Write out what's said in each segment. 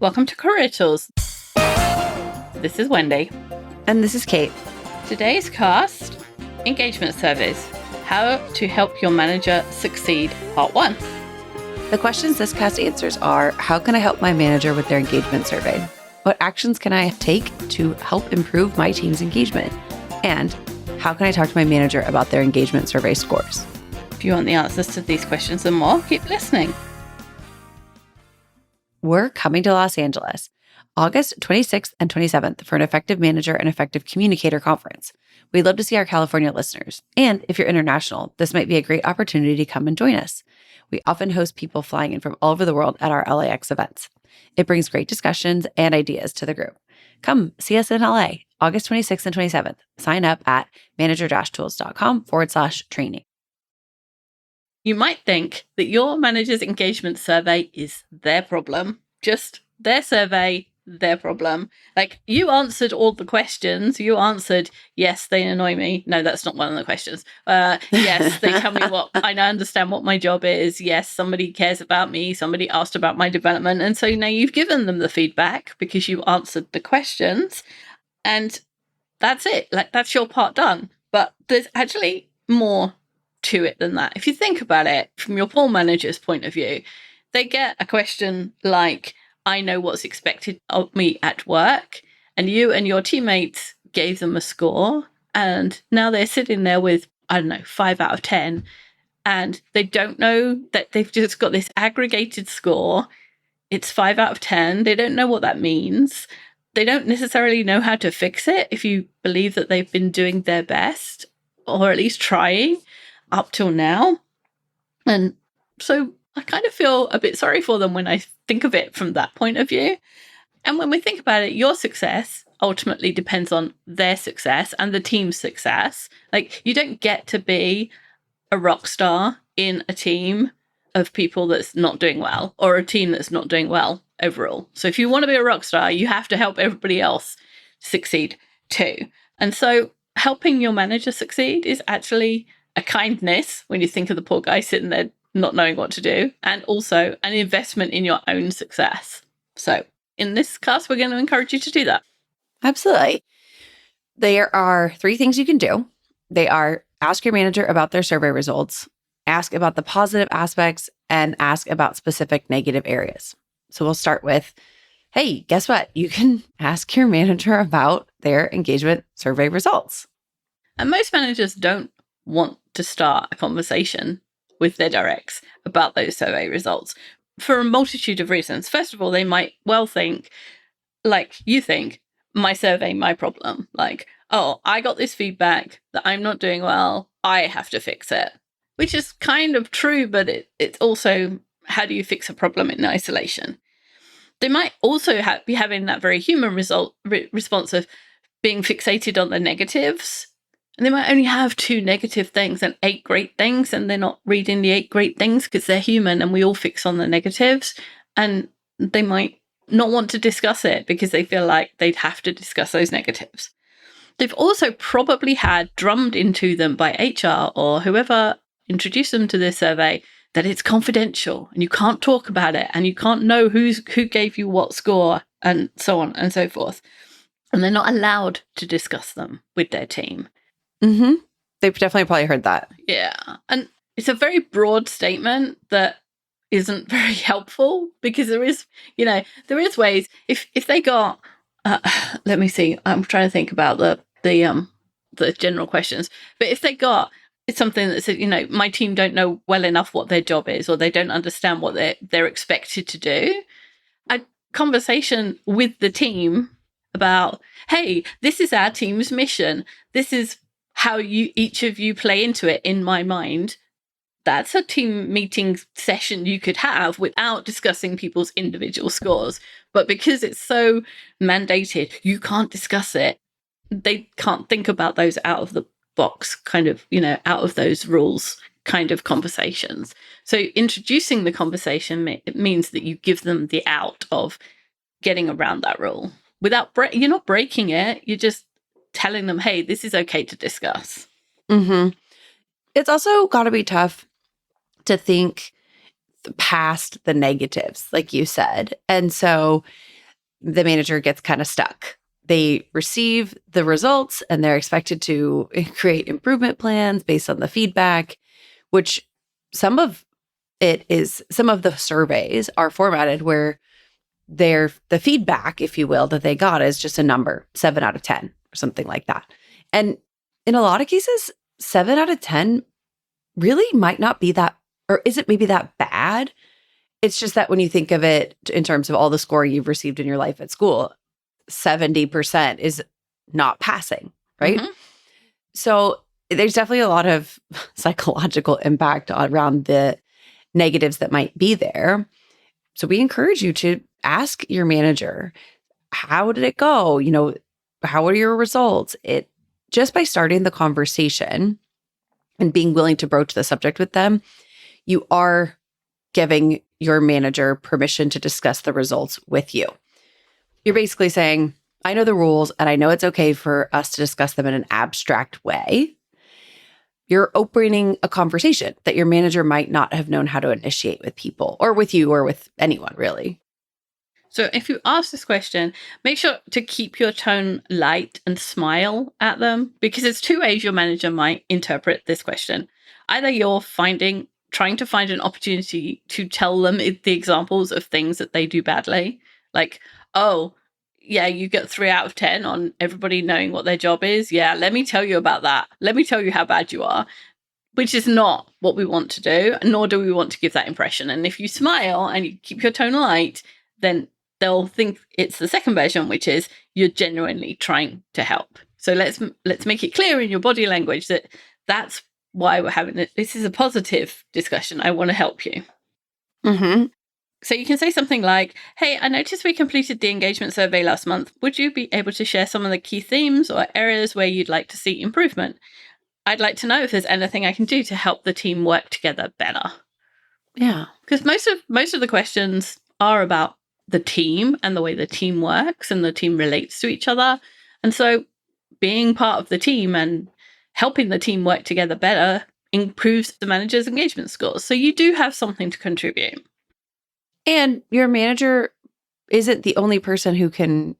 Welcome to Career Tools. This is Wendy. And this is Kate. Today's cast, engagement surveys. How to help your manager succeed, part 1. The questions this cast answers are, how can I help my manager with their engagement survey? What actions can I take to help improve my team's engagement? And how can I talk to my manager about their engagement survey scores? If you want the answers to these questions and more, keep listening. We're coming to Los Angeles, August 26th and 27th for an Effective Manager and Effective Communicator conference. We'd love to see our California listeners. And if you're international, this might be a great opportunity to come and join us. We often host people flying in from all over the world at our LAX events. It brings great discussions and ideas to the group. Come see us in LA, August 26th and 27th. Sign up at manager-tools.com/training. You might think that your manager's engagement survey is their problem. Just their survey, their problem. Like, you answered all the questions. You answered, yes, they annoy me. No, that's not one of the questions. Yes, they tell me what, I understand what my job is. Yes, somebody cares about me. Somebody asked about my development. And so now you've given them the feedback because you answered the questions. And that's it. Like, that's your part done. But there's actually more to it than that. If you think about it from your poor manager's point of view, they get a question like, I know what's expected of me at work, and you and your teammates gave them a score, and now they're sitting there with, 5 out of 10, and they don't know that they've just got this aggregated score. It's 5 out of 10. They don't know what that means. They don't necessarily know how to fix it if you believe that they've been doing their best, or at least trying up till now. And so I kind of feel a bit sorry for them when I think of it from that point of view. And when we think about it, your success ultimately depends on their success and the team's success. Like, you don't get to be a rock star in a team of people that's not doing well, or a team that's not doing well overall. So if you want to be a rock star, you have to help everybody else succeed too. And so helping your manager succeed is actually a kindness when you think of the poor guy sitting there not knowing what to do, and also an investment in your own success. So in this cast, we're going to encourage you to do that. Absolutely. There are 3 things you can do. They are ask your manager about their survey results, ask about the positive aspects, and ask about specific negative areas. So we'll start with, hey, guess what? You can ask your manager about their engagement survey results. And most managers don't want to start a conversation with their directs about those survey results for a multitude of reasons. First of all, they might well think, like you think, my survey, my problem. Like, oh, I got this feedback that I'm not doing well. I have to fix it, which is kind of true, but it's also, how do you fix a problem in isolation? They might also be having that very human response of being fixated on the negatives. And they might only have 2 negative things and 8 great things, and they're not reading the 8 great things because they're human and we all fix on the negatives. And they might not want to discuss it because they feel like they'd have to discuss those negatives. They've also probably had drummed into them by HR or whoever introduced them to this survey that it's confidential and you can't talk about it and you can't know who gave you what score and so on and so forth. And they're not allowed to discuss them with their team. Mm-hmm. They've definitely probably heard that. Yeah. And it's a very broad statement that isn't very helpful because there is ways, if they got, let me see, I'm trying to think about the general questions, but if they got, it's something that said, my team don't know well enough what their job is, or they don't understand what they're expected to do, a conversation with the team about, hey, this is our team's mission. This is how each of you play into it in my mind. That's a team meeting session you could have without discussing people's individual scores. But because it's so mandated, you can't discuss it. They can't think about those out of the box kind of, out of those rules kind of conversations. So introducing the conversation means that you give them the out of getting around that rule without you're not breaking it. You're just telling them, hey, this is okay to discuss. Mm-hmm. It's also got to be tough to think past the negatives, like you said. And so the manager gets kind of stuck. They receive the results and they're expected to create improvement plans based on the feedback, which some of the surveys are formatted where the feedback, if you will, that they got is just a number, 7 out of 10 or something like that. And in a lot of cases, 7 out of 10 really might not be that, or isn't maybe that bad. It's just that when you think of it in terms of all the scoring you've received in your life at school, 70% is not passing, right? Mhm. So there's definitely a lot of psychological impact around the negatives that might be there. So we encourage you to ask your manager, how did it go? How are your results? Just by starting the conversation and being willing to broach the subject with them, you are giving your manager permission to discuss the results with you. You're basically saying, I know the rules and I know it's okay for us to discuss them in an abstract way. You're opening a conversation that your manager might not have known how to initiate with people or with you or with anyone, really. So if you ask this question, make sure to keep your tone light and smile at them, because there's two ways your manager might interpret this question. Either you're trying to find an opportunity to tell them the examples of things that they do badly. Like, oh, yeah, you get 3 out of 10 on everybody knowing what their job is. Yeah, let me tell you about that. Let me tell you how bad you are, which is not what we want to do, nor do we want to give that impression. And if you smile and you keep your tone light, then they'll think it's the second version, which is you're genuinely trying to help. So let's make it clear in your body language that that's why we're having it. This is a positive discussion. I want to help you. Mm-hmm. So you can say something like, hey, I noticed we completed the engagement survey last month. Would you be able to share some of the key themes or areas where you'd like to see improvement? I'd like to know if there's anything I can do to help the team work together better. Yeah. Because most of the questions are about the team and the way the team works and the team relates to each other. And so being part of the team and helping the team work together better improves the manager's engagement scores. So you do have something to contribute. And your manager isn't the only person who can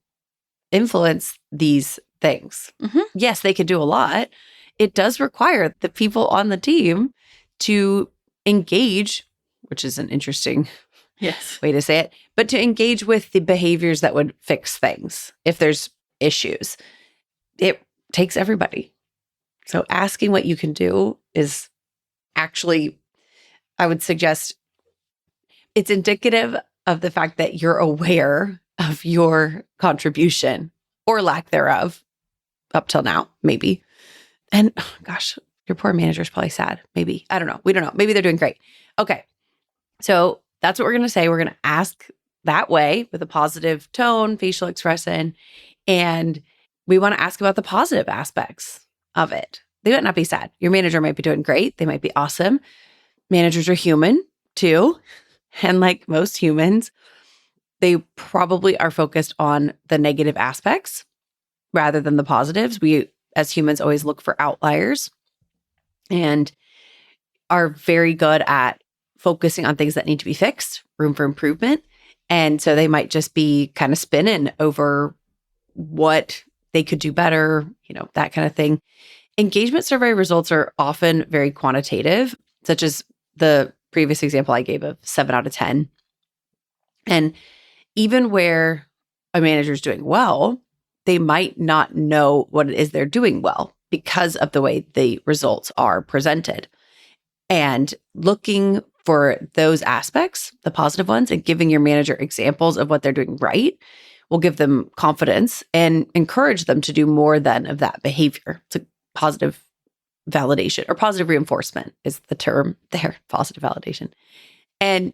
influence these things. Mhm. Yes, they can do a lot. It does require the people on the team to engage, which is an interesting Yes. way to say it, but to engage with the behaviors that would fix things if there's issues. It takes everybody. So asking what you can do is actually, I would suggest, it's indicative of the fact that you're aware of your contribution or lack thereof up till now, maybe. And gosh, your poor manager's probably sad. Maybe. I don't know. We don't know. Maybe they're doing great. Okay. So that's what we're going to say. We're going to ask that way with a positive tone, facial expression. And we want to ask about the positive aspects of it. They might not be sad. Your manager might be doing great. They might be awesome. Managers are human too. And like most humans, they probably are focused on the negative aspects rather than the positives. We, as humans, always look for outliers and are very good at focusing on things that need to be fixed, room for improvement. And so they might just be kind of spinning over what they could do better, that kind of thing. Engagement survey results are often very quantitative, such as the previous example I gave of 7 out of 10. And even where a manager is doing well, they might not know what it is they're doing well because of the way the results are presented. And looking for those aspects, the positive ones, and giving your manager examples of what they're doing right will give them confidence and encourage them to do more than of that behavior. It's a positive validation, or positive reinforcement is the term there, positive validation. And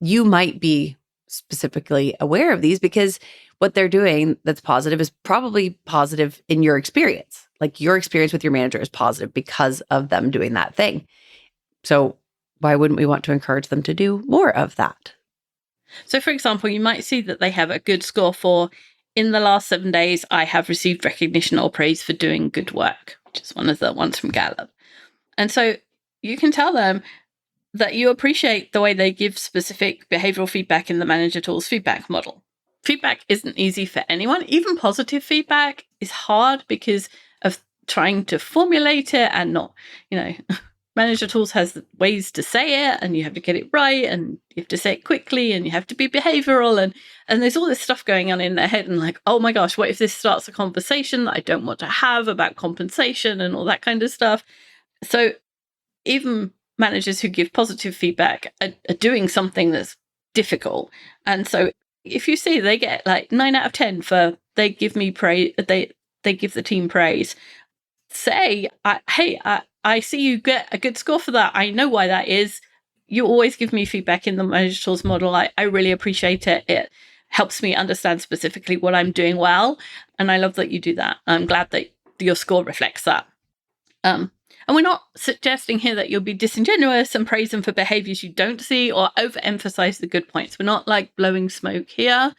you might be specifically aware of these because what they're doing that's positive is probably positive in your experience. Like your experience with your manager is positive because of them doing that thing. So why wouldn't we want to encourage them to do more of that? So, for example, you might see that they have a good score for, in the last 7 days, I have received recognition or praise for doing good work, which is one of the ones from Gallup. And so you can tell them, that you appreciate the way they give specific behavioral feedback in the Manager Tools feedback model. Feedback isn't easy for anyone. Even positive feedback is hard because of trying to formulate it and not, Manager Tools has ways to say it and you have to get it right and you have to say it quickly and you have to be behavioral and there's all this stuff going on in their head and like, oh my gosh, what if this starts a conversation that I don't want to have about compensation and all that kind of stuff. So even managers who give positive feedback are doing something that's difficult. And so if you see they get like 9 out of 10 for they give me praise, they give the team praise, say, hey, I see you get a good score for that. I know why that is. You always give me feedback in the Manager Tools model. I really appreciate it. It helps me understand specifically what I'm doing well. And I love that you do that. I'm glad that your score reflects that. And we're not suggesting here that you'll be disingenuous and praise them for behaviors you don't see or overemphasize the good points. We're not like blowing smoke here.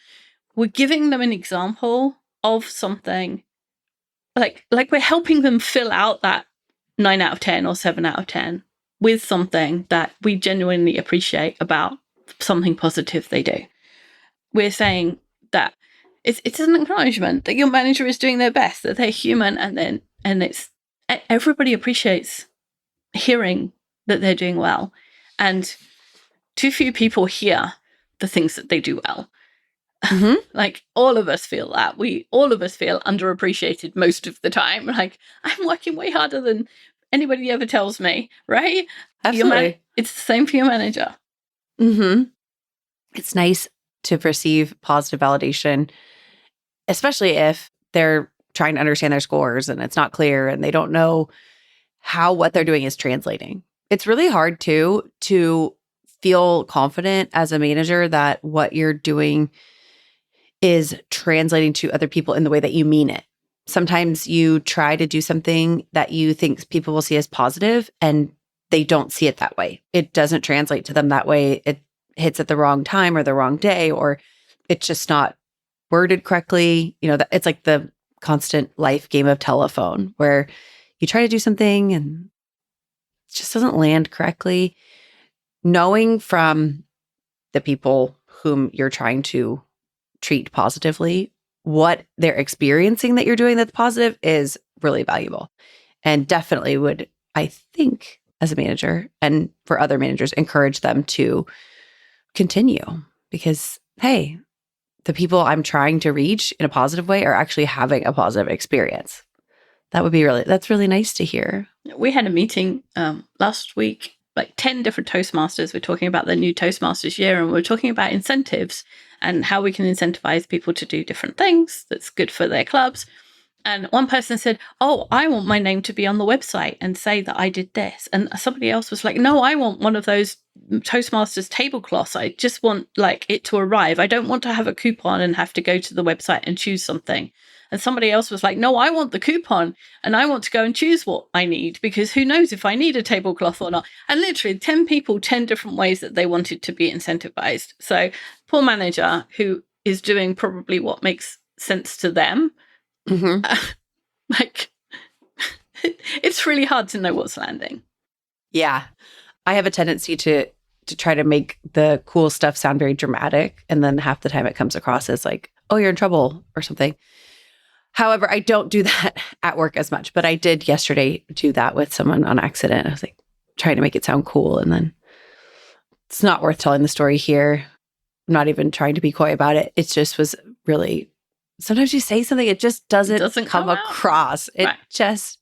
We're giving them an example of something like we're helping them fill out that 9 out of 10 or 7 out of 10 with something that we genuinely appreciate about something positive they do. We're saying that it's an acknowledgement that your manager is doing their best, that they're human, and it's everybody appreciates hearing that they're doing well. And too few people hear the things that they do well. Mm-hmm. Like all of us feel that. All of us feel underappreciated most of the time. Like I'm working way harder than anybody ever tells me, right? Absolutely. It's the same for your manager. Mm-hmm. It's nice to receive positive validation, especially if they're trying to understand their scores and it's not clear and they don't know how what they're doing is translating. It's really hard too to feel confident as a manager that what you're doing is translating to other people in the way that you mean it. Sometimes you try to do something that you think people will see as positive and they don't see it that way. It doesn't translate to them that way. It hits at the wrong time or the wrong day, or it's just not worded correctly. It's like the constant life game of telephone where you try to do something and it just doesn't land correctly. Knowing from the people whom you're trying to treat positively what they're experiencing that you're doing that's positive is really valuable, and definitely would, I think, as a manager and for other managers, encourage them to continue because, hey, the people I'm trying to reach in a positive way are actually having a positive experience. That's really nice to hear. We had a meeting last week, like 10 different Toastmasters. We're talking about the new Toastmasters year, and we're talking about incentives and how we can incentivize people to do different things that's good for their clubs. And one person said, oh, I want my name to be on the website and say that I did this. And somebody else was like, no, I want one of those Toastmasters tablecloths. I just want like it to arrive. I don't want to have a coupon and have to go to the website and choose something. And somebody else was like, no, I want the coupon and I want to go and choose what I need because who knows if I need a tablecloth or not. And literally 10 people, 10 different ways that they wanted to be incentivized. So poor manager who is doing probably what makes sense to them. Mm-hmm. It's really hard to know what's landing. Yeah. I have a tendency to try to make the cool stuff sound very dramatic. And then half the time it comes across as like, oh, you're in trouble or something. However, I don't do that at work as much, but I did yesterday do that with someone on accident. I was like trying to make it sound cool. And then it's not worth telling the story here. I'm not even trying to be coy about it. It just was really, sometimes you say something, it just doesn't come across. It just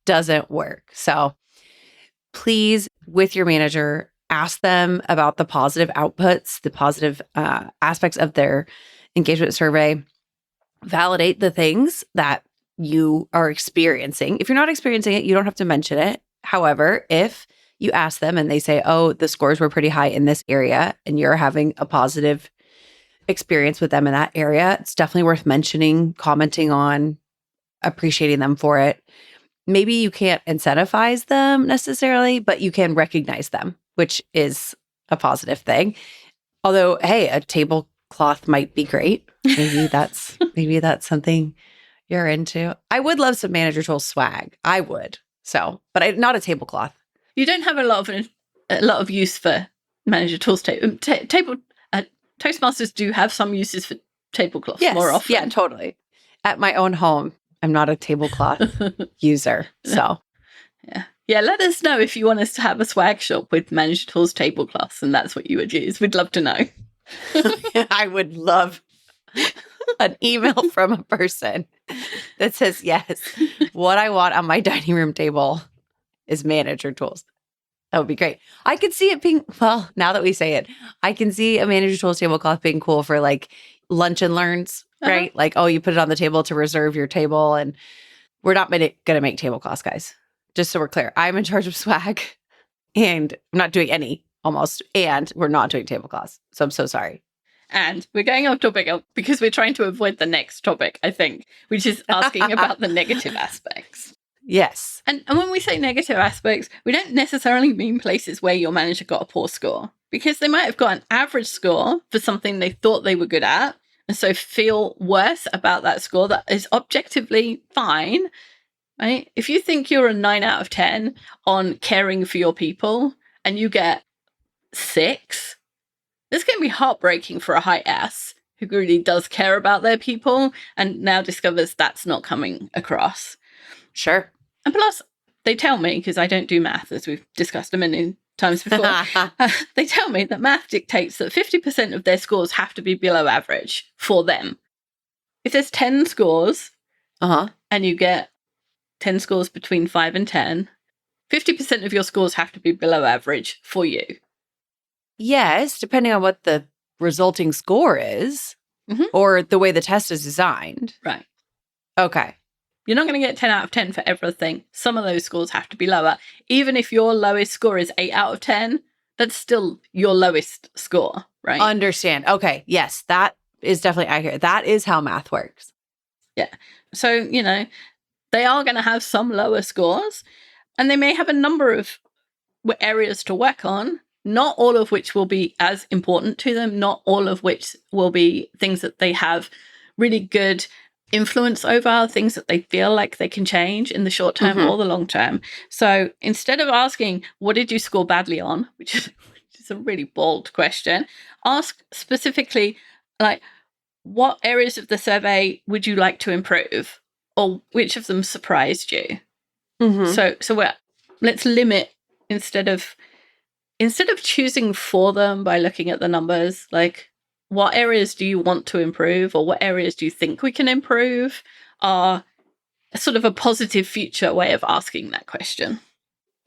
doesn't work. So please, with your manager, ask them about the positive outputs, the positive aspects of their engagement survey. Validate the things that you are experiencing. If you're not experiencing it, you don't have to mention it. However, if you ask them and they say, oh, the scores were pretty high in this area and you're having a positive experience with them in that area, it's definitely worth mentioning, commenting on, appreciating them for it. Maybe you can't incentivize them necessarily, but you can recognize them, which is a positive thing. Although, hey, a tablecloth might be great. Maybe that's something you're into. I would love some Manager Tools swag. I would. So, but not a tablecloth. You don't have a lot of a lot of use for manager tools. Toastmasters do have some uses for tablecloths more often. Yeah, totally. At my own home, I'm not a tablecloth user. So yeah, let us know if you want us to have a swag shop with manager tools tablecloths, and that's what you would use. We'd love to know. I would love an email from a person that says, yes, what I want on my dining room table is manager tools. That would be great. I could see it being, well, now that we say it, I can see a manager tools tablecloth being cool for like lunch and learns, right? Like, oh, you put it on the table to reserve your table. And we're not going to make tablecloths, guys. Just so we're clear. I'm in charge of swag and I'm not doing any almost. And we're not doing tablecloths. So I'm so sorry. And we're going off topic because we're trying to avoid the next topic, I think, which is asking about the negative aspects. Yes. And when we say negative aspects, we don't necessarily mean places where your manager got a poor score, because they might have got an average score for something they thought they were good at, and so feel worse about that score that is objectively fine, right? If you think you're a 9 out of 10 on caring for your people and you get 6, it's going to be heartbreaking for a high S who really does care about their people and now discovers that's not coming across. Sure. And plus, they tell me, because I don't do math, as we've discussed a million times before, they tell me that math dictates that 50% of their scores have to be below average for them. If there's 10 scores and you get 10 scores between 5 and 10, 50% of your scores have to be below average for you. Yes, depending on what the resulting score is or the way the test is designed. Right. Okay. You're not going to get 10 out of 10 for everything. Some of those scores have to be lower. Even if your lowest score is 8 out of 10, that's still your lowest score, right? Understand. Okay. Yes, that is definitely accurate. That is how math works. Yeah. So, they are going to have some lower scores, and they may have a number of areas to work on, not all of which will be as important to them, not all of which will be things that they have really good influence over, things that they feel like they can change in the short term or the long term. So instead of asking, what did you score badly on, which is a really bold question, ask specifically, like, what areas of the survey would you like to improve, or which of them surprised you? So let's limit, instead of choosing for them by looking at the numbers, like, what areas do you want to improve, or what areas do you think we can improve, are sort of a positive future way of asking that question.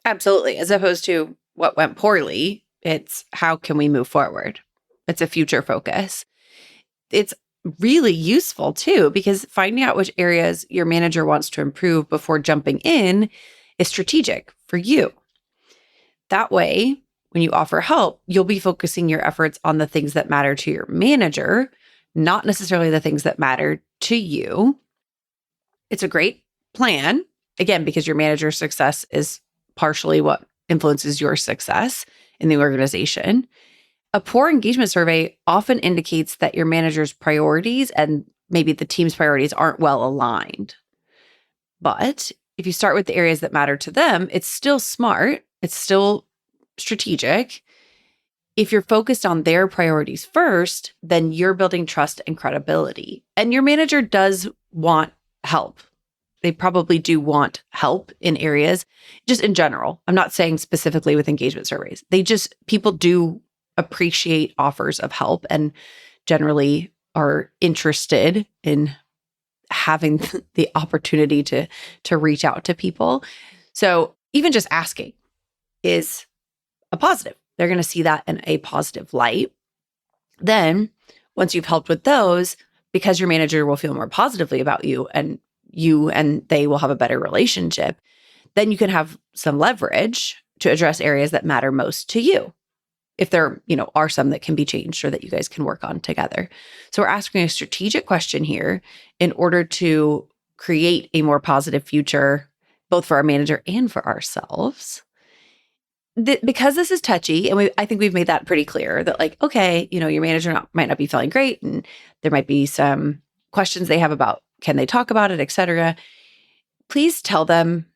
Absolutely. As opposed to what went poorly, it's how can we move forward? It's a future focus. It's really useful too, because finding out which areas your manager wants to improve before jumping in is strategic for you. That way, when you offer help, you'll be focusing your efforts on the things that matter to your manager, not necessarily the things that matter to you. It's a great plan, again, because your manager's success is partially what influences your success in the organization. A poor engagement survey often indicates that your manager's priorities and maybe the team's priorities aren't well aligned. But if you start with the areas that matter to them, it's still smart. It's still strategic. If you're focused on their priorities first, then you're building trust and credibility. And your manager does want help. They probably do want help in areas, just in general. I'm not saying specifically with engagement surveys. People do appreciate offers of help and generally are interested in having the opportunity to reach out to people. So even just asking is a positive. They're going to see that in a positive light. Then once you've helped with those, because your manager will feel more positively about you and they will have a better relationship, then you can have some leverage to address areas that matter most to you. If there, are some that can be changed or that you guys can work on together. So we're asking a strategic question here in order to create a more positive future, both for our manager and for ourselves. Because this is touchy, and I think we've made that pretty clear that, like, okay, your manager might not be feeling great, and there might be some questions they have about, can they talk about it, etc. Please tell them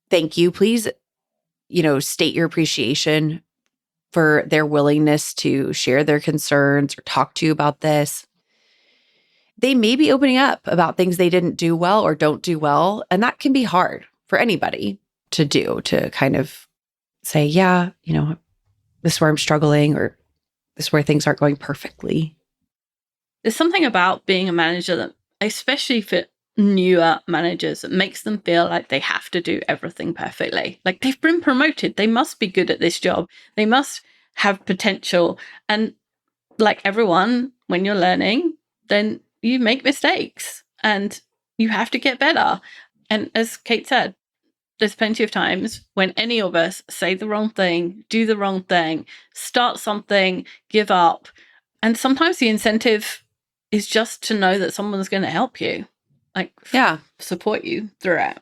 thank you. Please, state your appreciation for their willingness to share their concerns or talk to you about this. They may be opening up about things they didn't do well or don't do well. And that can be hard for anybody to do, to kind of say, yeah, this is where I'm struggling, or this is where things aren't going perfectly. There's something about being a manager that, especially for newer managers, that makes them feel like they have to do everything perfectly. Like they've been promoted. They must be good at this job. They must have potential. And like everyone, when you're learning, then you make mistakes and you have to get better. And as Kate said, there's plenty of times when any of us say the wrong thing, do the wrong thing, start something, give up. And sometimes the incentive is just to know that someone's going to help you, support you through it.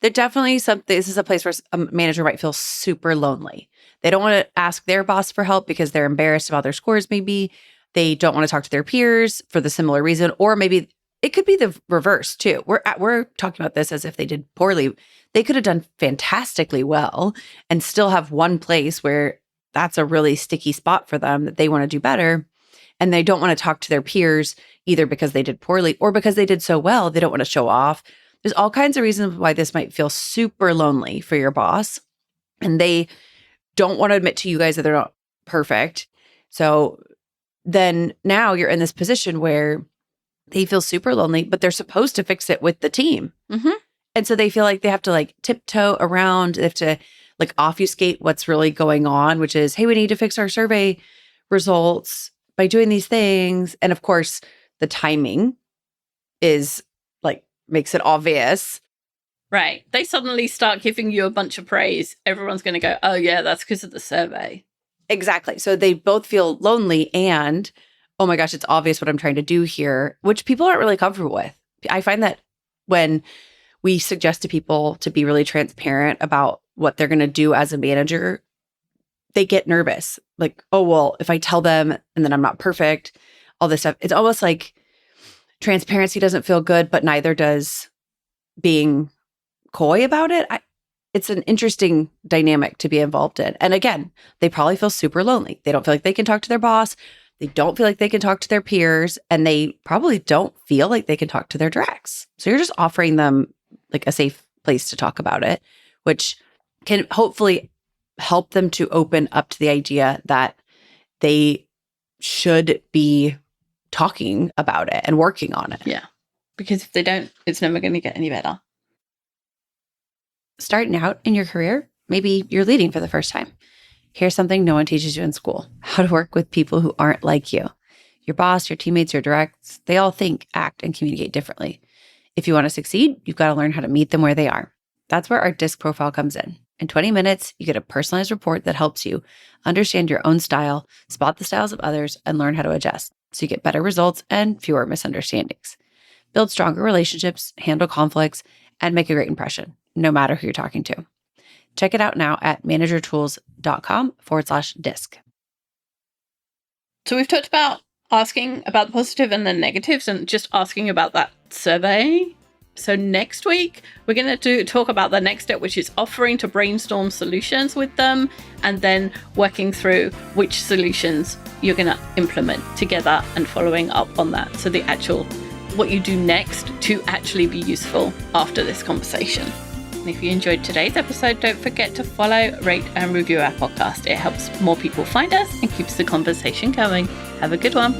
There definitely this is a place where a manager might feel super lonely. They don't want to ask their boss for help because they're embarrassed about their scores, maybe. They don't want to talk to their peers for the similar reason, or maybe it could be the reverse too. We're talking about this as if they did poorly. They could have done fantastically well and still have one place where that's a really sticky spot for them that they want to do better. And they don't want to talk to their peers either because they did poorly or because they did so well. They don't want to show off. There's all kinds of reasons why this might feel super lonely for your boss. And they don't want to admit to you guys that they're not perfect. So then now you're in this position where they feel super lonely, but they're supposed to fix it with the team. Mm-hmm. And so they feel like they have to tiptoe around. They have to obfuscate what's really going on, which is, hey, we need to fix our survey results by doing these things. And of course, the timing is makes it obvious. Right. They suddenly start giving you a bunch of praise. Everyone's going to go, oh yeah, that's because of the survey. Exactly. So they both feel lonely and, oh my gosh, it's obvious what I'm trying to do here, which people aren't really comfortable with. I find that when we suggest to people to be really transparent about what they're going to do as a manager, they get nervous. Like, oh, well, if I tell them and then I'm not perfect, all this stuff, it's almost like transparency doesn't feel good, but neither does being coy about it. It's an interesting dynamic to be involved in. And again, they probably feel super lonely. They don't feel like they can talk to their boss. They don't feel like they can talk to their peers. And they probably don't feel like they can talk to their directs. So you're just offering them a safe place to talk about it, which can hopefully help them to open up to the idea that they should be talking about it and working on it. Yeah. Because if they don't, it's never going to get any better. Starting out in your career, maybe you're leading for the first time. Here's something no one teaches you in school: how to work with people who aren't like you. Your boss, your teammates, your directs, they all think, act, and communicate differently. If you want to succeed, you've got to learn how to meet them where they are. That's where our DISC profile comes in. In 20 minutes, you get a personalized report that helps you understand your own style, spot the styles of others, and learn how to adjust so you get better results and fewer misunderstandings. Build stronger relationships, handle conflicts, and make a great impression, no matter who you're talking to. Check it out now at managertools.com/DISC. So we've talked about asking about the positive and the negatives and just asking about that survey. So next week, we're going to talk about the next step, which is offering to brainstorm solutions with them and then working through which solutions you're going to implement together and following up on that. So what you do next to actually be useful after this conversation. And if you enjoyed today's episode, don't forget to follow, rate, and review our podcast. It helps more people find us and keeps the conversation going. Have a good one.